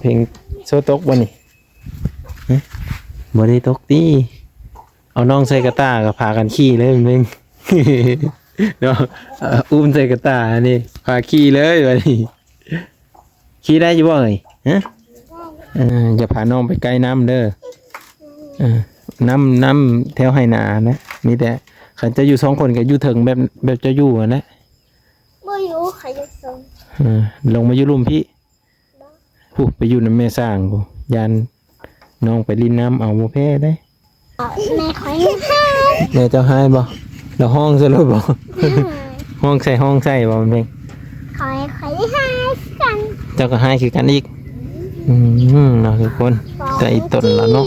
เพลงโซตกบ่นี่บ่ได้ตกติเอาน้องใส่กระตาก็พากันขี่เลยเพิ่น เนาะอุ้มใส่กระตานี่พาขี่เลยบัดนี้ขี่ได้อยู่บ่เอ่ยฮะอย่าพาน้องไปใกล้น้ำเด้อน้ำแถวไหนานะมีแต่ขันจะอยู่2คนก็อยู่ถึงแบบจะอยู่นะบ่อยู่ใครจะส่งลงมาอยู่ลุ่มพี่ผู้ไปอยู่น้ำแม่สร้างกูยันน้องไปลินน้ำเอาโมเพได้แม่คอยให้ แม่เจ้าให้บ่แล้วห้องซะเลยบ่ห้องใส่บ่มันเพลงคอยให้กัน เจ้าก็ให้คือกันอีกเนาะทุกคนใจตนแล้วเนาะ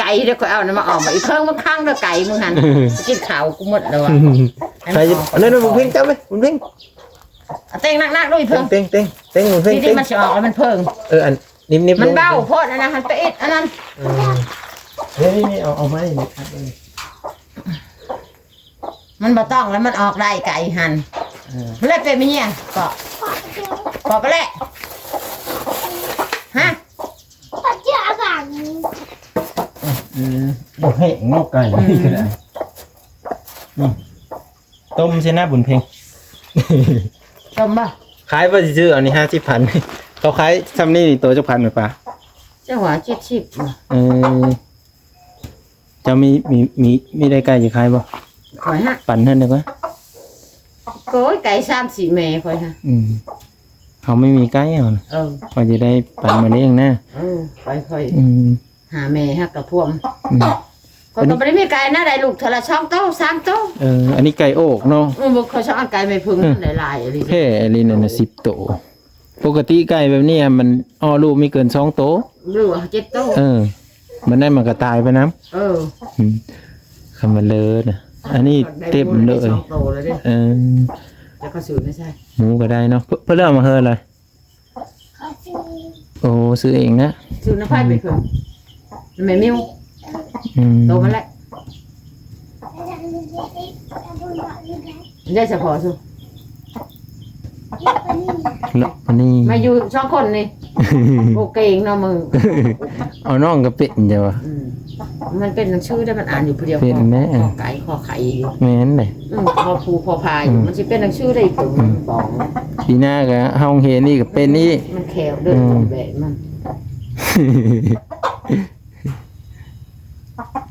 ไก่เดี๋ยวก็เอาน้ำมาออกมาอีกเครื่องมันข้างเด้อไก่มึงหันกินข้าวกูหมดแล้วอ่ะใครนั่นบุญเพ่งเจ้าไหมบุญเพ่งเต้งนักๆด้วยเพิ่งเต้งบุญเพ่งที่มันจะออกแล้วมันเพิ่งอันนิ่มมันเบาโพดนะหันไปอิดอันนั้นนี่เอาไม้นี่ครับมันบ่ต้องแล้วมันออกได้ไก่หันมันเล็กเป็นไหมเนี่ยก็ไปแล้วฮะปัจจัยอะไรบุญเพ่งงอกไก่ต้มใช่ไหมบุญเพ่งต้มป่ะขายไปซื้ออันนี้50,000เขาขายทำนี่ตัวจะ1,000ไหมป้าเจ้าหัว70จะมีได้ไก่จะขายบ่คอยฮะปั่นเท่านั้นก็โก้ยไก่3-4เมย์คอยฮะเขาไม่มีไก่เหรอพอจะได้ปั่นมาเลี้ยงนะไปค่อยหาเมย์ฮะกับพวงก็ต้องไม่ได้มีไก่นะได้ลูกเท่าละ2 โต๊ะ3 โต๊ะอันนี้ไก่โอกเนาะบุกเขาชอบไก่ไม่พึ่งหลายๆอะไรแค่อะไรนั่นนะ10 โต๊ะปกติไก่แบบนี้มันลูกไม่เกิน2 โต๊ะหรือ7 โต๊ะมันได้มันก็ตายไปน้ำคำมันเลยนะอันนี้เต็มเลยจะเข้าสูตรไม่ใช่หมูก็ได้เนาะเพื่อเลือกมาเฮอเลยโอ้ซื้อเองนะซื้อน้ำไผ่ไปเพิ่มไม่มิ้วโตมาแล้วได้เฉพาะสุอันนี้มาอยู่2 คนนี่โอเคเนาะมึงเอาน้องก็เป็นเดี๋ยวมันเป็นหนังชื่อได้มันอ่านอยู่เพียวเป็นแม่ขอไก่ขอไข่อยู่แม่นเลยพอภูพอพายมันจะเป็นหนังชื่อได้ถึง2ปีหน้าก็ห้องเฮนี่ก็เป็นนี่มันแขวเดินแบบมัน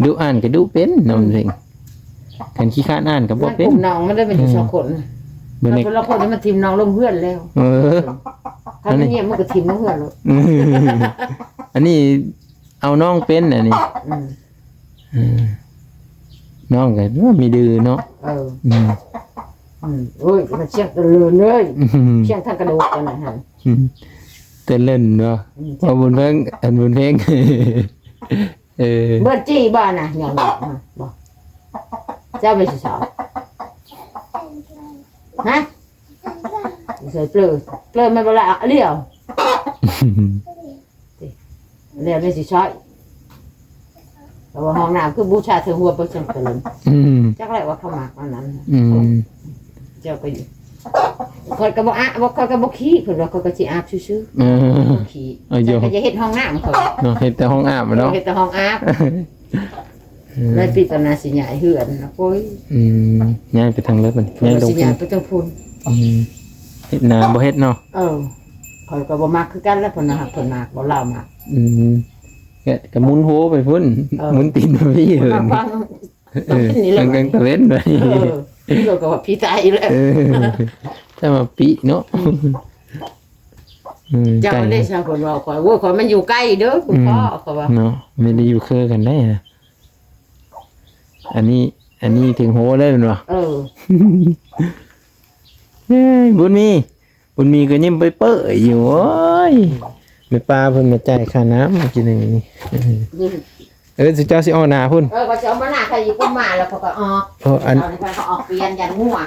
ดูอ่านก็ดูเป็นน้องเองกันขี้ข้านอ่านก็บ่เป็นน้องมันได้เป็นอยู่2 คนคนละคนนี่มันทีมน้องลงเพื่อนแล้วถ้าไม่เงียบมันก็ทีมน้องเพื่อนแล้วอันนี้เอาน้องเป็นอันนี้น้องก็ว่ามีดื้อเนาะโอ้ยมันเชี่ยงตะเลินเลยเชี่ยงทางกระดูกกันนะฮะแต่เล่นเนาะเอาบุญเพ่งบุญเพ่งเบิร์จี้บ้านน่ะอย่างนี้บอกเจ้าไม่ใช่สาวฮะใส่เปลือยไม่เป็นไรเลี้ยวไม่ใช่ช้อยแต่ว่าห้องน้ำคือบูชาเธอหัวประจำตื่นจักไรว่าเข้ามาตอนนั้นเจ้าไปคอยกระบอกคอยกระบอกขี้เผื่อคอยกระจีอาบชื้อขี้แต่จะเห็ดห้องน้ำเขาเห็ดแต่ห้องอาบเนาะเห็ดแต่ห้องอาบแล้วปีตนาสิใหญ่เหือนนะโอ้ยง่ายไปทางเล็บมันง่ายลงสิใหญ่ไปทางพูนเห็ดนาบ่เห็ดเนาะคอยกระบอกมากคือกันแล้วผลนะผลมากบ่เล่ามากกระมุนโหไปพุ่นมุนตีนไปพี่เหินกันตะเว้นไปเราก็ว่าพี่ตายแล้วถ้ามาปีเนาะเจ้าได้ชาวคนเราคอยว่าคอยมันอยู่ใกล้เด้อคุณพ่อเขาว่าเนาะไม่ได้อยู่เคยกันได้อันนี้ถึงโหเลยเป็นวะบุญมีก็ยิ้มไปเปื่อยอยู่โอ้ยไม่ปลาเพิ่นมาจ่ายค่าน้ำกินอย่างนี้สิเจ้าสิเอาหนาพุ่นก็จะเอามาหนาใครอยู่ก็มาแล้วเขาก็ออกอันเขาออกเปลี่ยนยันงัว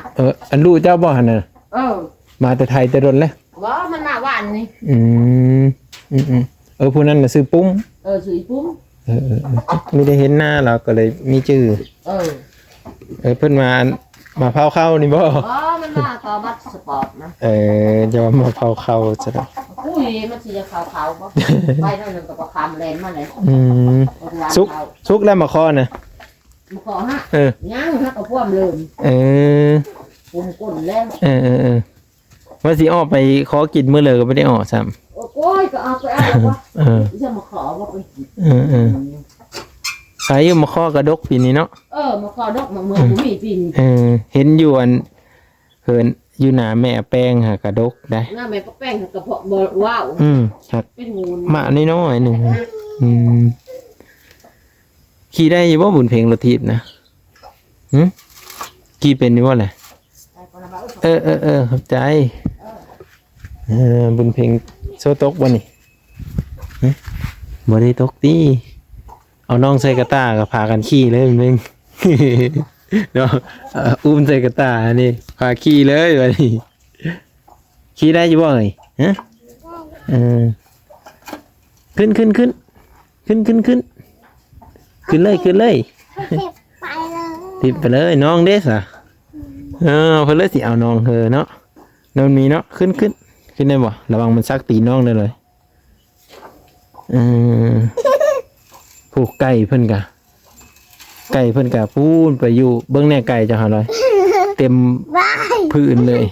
อันลูกเจ้าบ่หันน่ะมาแต่ไทยแต่ดนแล้วว่ามันมาวันนี่ผู้นั้นน่ะซื้อปุ้มซื้อปุ้มไม่ได้เห็นหน้าเราก็เลยมีชื่อ เพิ่นมาเผาเข้านี่บ่ อ๋อมันมาต่อบัตรสปอร์ตนะ จะมาเผาเข้าจะได้ อุ้ยมันสิจะขาวๆบ่ไปหน่อยหนึงก็บ่คำแลนมาเลย สุกแล้วมาคอน่ะ มาขอฮะ เออ ยังฮะก็พ่วมลืม เออ ปุ่มก้นแล้ว ว่าสิออกไปขอกินมื้อเลยก็ไม่ได้ออกซ้ โอ้ยก็เอาไปเอาแล้ววะ ำ จะมาขอว่าไปกิน ขายอยู่มาคอกระดกปีนี้เนาะ มาขอดอกมาเมืองผมมีปีน เห็นอยู่อันเหินอยู่หน้าแม่แป้งหากระดกได้ หน้าแม่ก็แป้งกระเพาะบ่ว้าว ครับ เป็นงู มาน้อยๆหนึ่งขี่ได้อยู่บ่บุญเพลงรถทิพย์นะขี่เป็นอยู่บ่แหละเข้าใจบุญเพลงโซตกบ่นี่บ่ได้ตกตีเอาน้องใส่กระตากับพากันขี่เลยบุญเพลงเนาะอุ้มใส่กระตานี่พาขี่เลยวันนี้ขี่ได้อยู่บ่เอ่ยฮะขึ้นเลยติดไปเลยน้องเด้สะเพื่อนเลยสิเอาน้องเธอเนาะนอนมีเนาะขึ้นได้บ่ระวังมันซักตีน้องได้เลยผูกไก่เพิ่นกะพูนไปอยู่เบิ้งแน่ไก่จะหาเลยเต็มพื้นเลย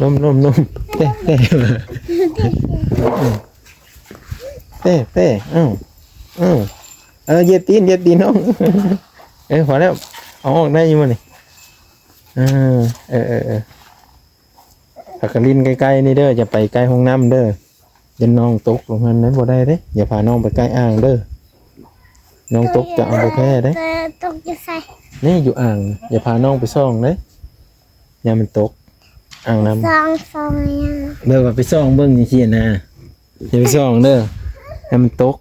นมเต้เหยียบตีนน้องพอแล้วเอาออกได้อยู่มั้ยผักกะลินใกล้ๆนี่เด้ออย่าไปใกล้ห้องน้ำเด้อยันน้องตกลงนั้นบ่ได้เด้อย่าพาน้องไปใกล้อ่างเด้อน้องตกจะเอาไปแพ้เด้ ตกจะใส่ นี่อยู่อ่างอย่าพาน้องไปซ่องเด้อย่ามันตกอ่างน้ำ ซองเด้อว่าไปซ่องเบิ่งจังซี่นะอย่าไปซ่องเด้อให้มันตก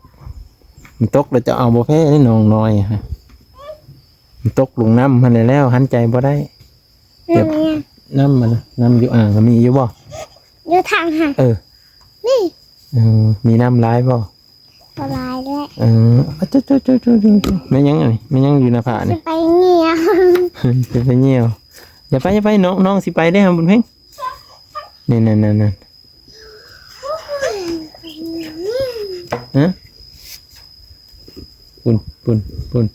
แล้วจะเอาบ่แพ้ให้น้องน้อยฮะมันตกลงน้ำมันแล้วหันใจบ่ได้เก็บน้ำอยู่อ่างมีอยู่บ่ อยู่ทางหานี่ มีน้ำลายบ่ ปลายด้วย ไม่ยังอยู่หน้าผานี่ ไปเงีย ไปเงี่ยวอย่าไปน้องสิไปได้ครับบุญเพ่งนี่ฮะปุ่น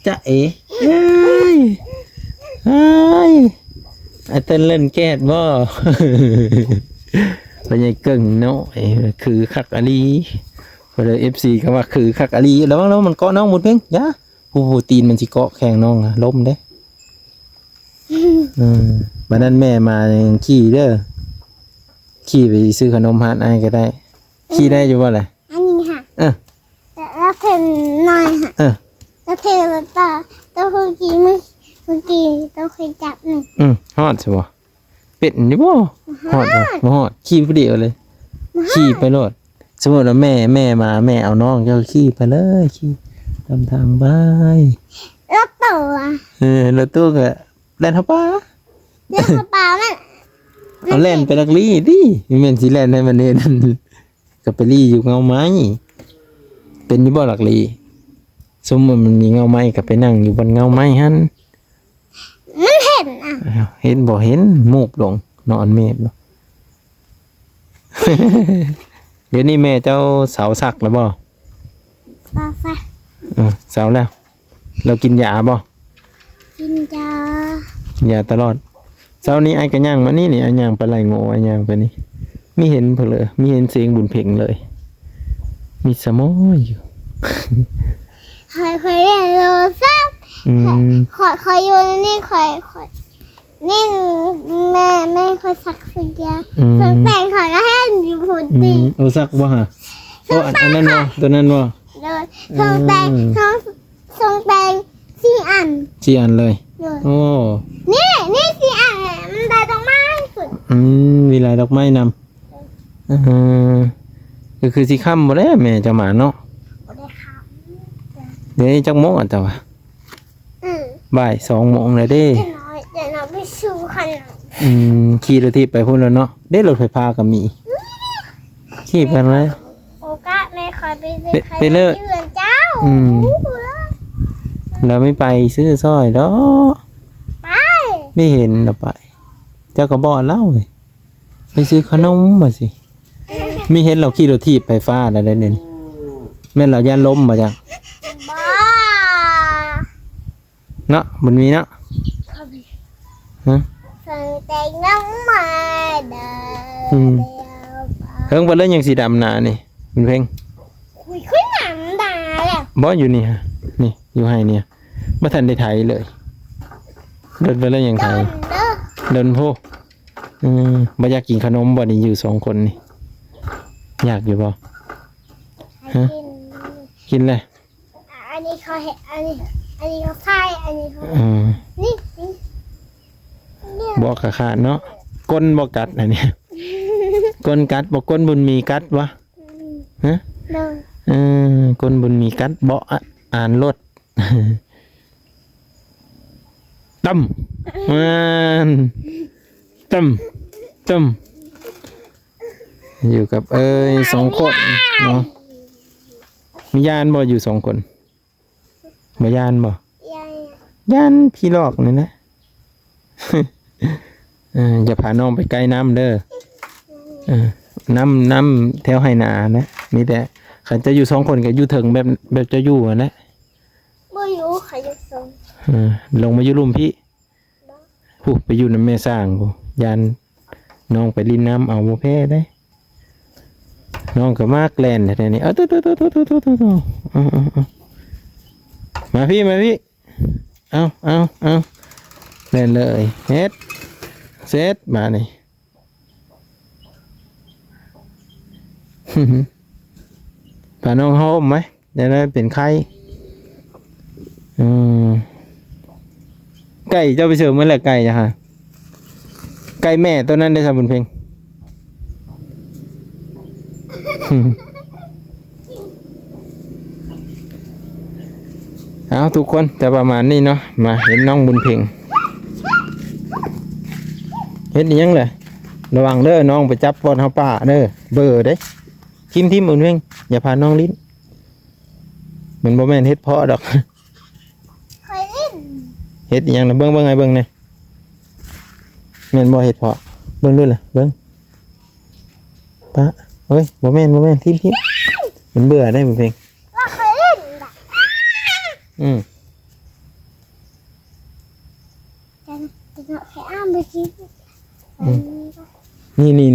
จ๊ะเอ๋ไอ้เต้นเล่นแก๊สบ่พญายเก่งเนาะคือคักอลีพอเลย FC ก็ว่าคือคักอลีแล้วมันเกาะน้องหมดเพ่งยะผู้ตีนมันสิเกาะแข้งน้องอะล้มเด้บัดนั้นแม่มาขี่เด้อขี่ไปซื้อขนมหาดไอ้ก็ได้ขี่ได้อยู่บ่ล่ะ อันนี้ค่ะแล้วเพนหน่อยค่ะแล้วเพนตาต้องคุยกี้เมื่อกี้ต้องคุยจับหนึ่งฮอดสิบ่เป็ดนี่บ่ฮอดบ่ฮอดขี่ผู้เดียวเลยขี่ไปโลดสมมุติว่าแม่มาแม่เอาน้องเจ้าขี่ไปเลยขี่ตามทางไป แล้วตัว แล้วตัวก็แล่นเข้าป่า เดี๋ยวปลามัน เอาแล่นไปลักลี่ดิแม่นสิแล่นให้มันเห็นก็ไปลี่อยู่เงาไม้เป็นอยู่บ่ลักลี่สมมุติมันมีเงาไม้ก็ไปนั่งอยู่บนเงาไม้หั่น มันเห็นเห็นบ่เห็นมูบลงนอนเมฆเนาะ เดี๋ยวนี้แม่เจ้าเสาสักแล้วบ่ ฟ้า เสาแล้วเรากินยาบ่ กินยาตลอดเสานี้ไอ้กระย่างมานี่ไอ้ย่างไปไหลโง่ไอ้ย่างไปนี่ไม่เห็นเผลอไม่เห็นเสียงบุญเพ่งเลย มีสมอยอยู่ เคยเรียนโลซับคอยอยู่นี่คอยนี่แม่คอยสักสักยาสักแต่งคอยก็ให้อยู่ผุดตีเอาสักบ่ฮะอันนั้นบ่ตัวนั้นบ่เลยส่งแต่ง4 อันเลยโอ้นี่4 อันมันได้ตรงไม้สุดมีหลายดอกไม้นำก็คือสิค่ำบ่ได้แม่จะมาเนาะเดี๋ยวจักโมงอ่ะจ้ะวะบ่าย2 โมงเลยเด้เดี๋ยวเราไปสู้กันขี่รถที่ไปพุ่นแล้วเนาะได้รถไฟฟ้าก็มีขี่ไปเลยโอกาสแม่คอยไปเลยเจ้า เราไม่ไปซื้อสร้อยดอก ไป ไม่เห็นเราไป เจ้าก็บอกเล่าเลยไปซื้อขนมมาสิไม่เห็นเราขี่รถถีบไปฟ้าอะไรเนี่ยแม่นเราย่านล้มมาจัง บ้า เนาะมันมีเนาะฮะ สั่งแต่งน้ำมาเดิน เพิ่งไปเล่นยังสีดำหนานี่มันเพ่ง คุยขึ้นหนังตาแล้ว บอสอยู่นี่ฮะนี่อยู่ให้เนี่ยไม่ทันได้ไทยเลยเดินไปเล่นยังไทย เดินโพบ่อยากกินขนมบ่นี่อยู่2คนนี่อยากอยู่บ่กินเลย อันนี้เขาเห็นอันนี้เขาใช่อันนี้เขานี่ บอกขาดเนาะก้นบ่กัดอันนี้ก้นกัดบ่ก้นบุญมีกัดวะฮะ เดิน ก้นบุญมีกัดบ่อ่านรถตั้มมันตั้มอยู่กับ2 คนเนาะมียานบ่อยู่2 คนบ่ยานบ่ ย่านพี่ลอกนี่นะ อย่าพาน้องไปใกล้น้ำเด้อน้ำแถวไหนานะมีแต่ขันจะอยู่2 คนก็อยู่ถึงแบบจะอยู่นะ ไม่รู้ใครจะส่ง ลงมาอยู่ลุ่มพี่ผู้ไปอยู่น้ำแม่สร้างผู้ยานน้องไปลินน้ำเอาโมเพได้น้องก็มากแลนแต่นี่ตุ๊มาพี่เอาเล่นเลยเฮ็ดเซตมานี่ พาน้องโฮมไหมเดี๋ยวได้เป็นไข้ไก่เจ้าไปเสิร์ฟเมื่อไหร่ไก่จ้ะฮะไก่แม่ตัวนั้นได้ทำบุญเพลง เอาทุกคนจะประมาณนี้เนาะมาเห็นน้องบุญเพ่งเห็นยังเลยระวังเด้อน้องไปจับบอลเขาป่าเด้อเบอร์เด้ทิมบุญเพ่งอย่าพาน้องลิ้นเหมือนบ่แม่นเฮ็ดเพาะดอก เคยเล่น เฮ็ดยังนะเบิ่งไงเบิ่งเนี่ยแม่นบ่เฮ็ดเพาะเบิ่งด้วยล่ะเบิ่งปะเฮ้ยบ่แม่นทิมมันเบื่อได้บุญเพ่ง ว่าเคยเล่นแบบจะเคยอ้ามไปกิน นี่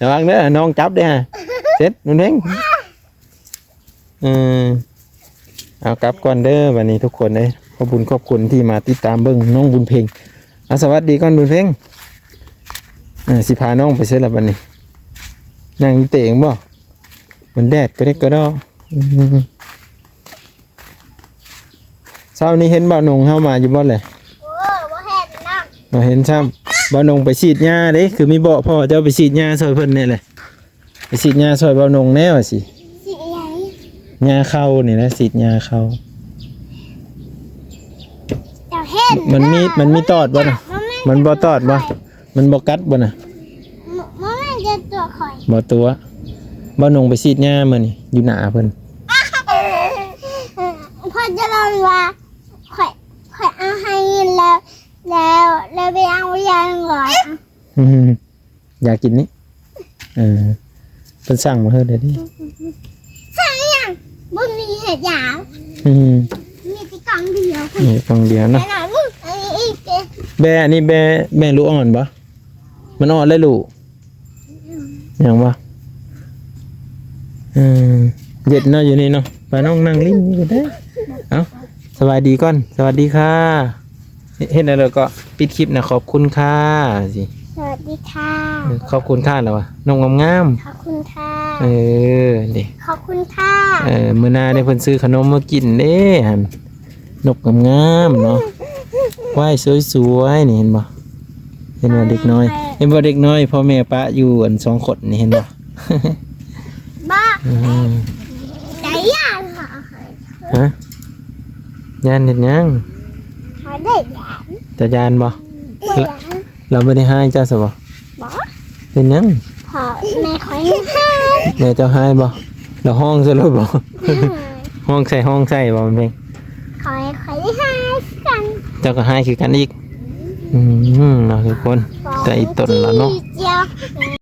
ระวังเด้อน้องจับเด้อฮะเสร็จนุ่นเพ่งเอากลับก่อนเด้อวันนี้ทุกคนเลยขอบคุณที่มาติดตามเบิ่งน้องบุญเพ่งสวัสดีก่อนบุญเพ่งสิพาน้องไปเสร็จแล้ววันนี้นั่งอยู่เตะงบ่มันแดดก็ได้ก็ดอเช้านี้เห็นบ่าวนงเข้ามาอยู่บ่เลย ว่าเห็นนะ มาเห็นซ้ำบ่าวนงไปฉีดหญ้าเด้คือมีเบาะพ่อเจ้าไปฉีดหญ้าซอยเพิ่นนี่แหละไปฉีดหญ้าซอยบ่าวนงแน่ว่าสิ สีใหญ่ หญ้าเข้านี่นะฉีดหญ้าเข้า จะเห็น มันมีตอดบ่น่ะมันบ่ตอดบ่มันบ่กัดบ่น่ะ มันจะตัวคอย บ่ตัวบ่าวนงไปฉีดหญ้ามื้อนี่อยู่หน้าเพิ่น พอจะลองว่าคอยเอาให้แล้วไปเอายาหน่อย อยากกินนี่เพิ่นสั่งมาเฮ็ดได้ดิ สั่งยังบุญมีเห็ดยาวมีที่กล่องเดียว นี่กล่องเดียวเนาะ หน่อยบุญอันนี้อีก แบอันนี้แบลูกอ่อนบ่มันอ่อนเลยลูกยังบ่เย็ดเนาะอยู่นี่เนาะไปน้องนั่งลิ้นนี่ก็ได้เอ้าสวัสดีก่อนสวัสดีค่ะเฮ็ดแล้วก็ปิดคลิปนะขอบคุณค่ะสิ สวัสดีค่ะ ขอบคุณค่ะแล้ววะน้องงาม ขอบคุณค่ะ ดิ ขอบคุณค่ะ มื้อหน้าได้เพิ่นซื้อขนมมากินเด้หั่นนกงามๆเนาะว่ายสวยๆนี่เห็นบ่เห็นว่าเด็กน้อยเห็นบ่เด็กน้อยพ่อแม่ปะอยู่อัน2คนนี่เห็นบ่ บ้าใจยากค่ะ ฮะยานเห็นยัง เขาได้ยาน จะยานบ่ ได้ยาน เราไม่ได้ให้เจ้าซะบ่ บ้า เป็นยัง พอแม่คอยให้ แม่เจ้าให้บ่ แล้วห้องซะแล้วบ่ ห้องใส่บ่มันเป็น คอยได้ให้กัน เจ้าก็ให้คือกันอีกเนาะทุกคนแต่อีตนแล้วเนาะ เจียว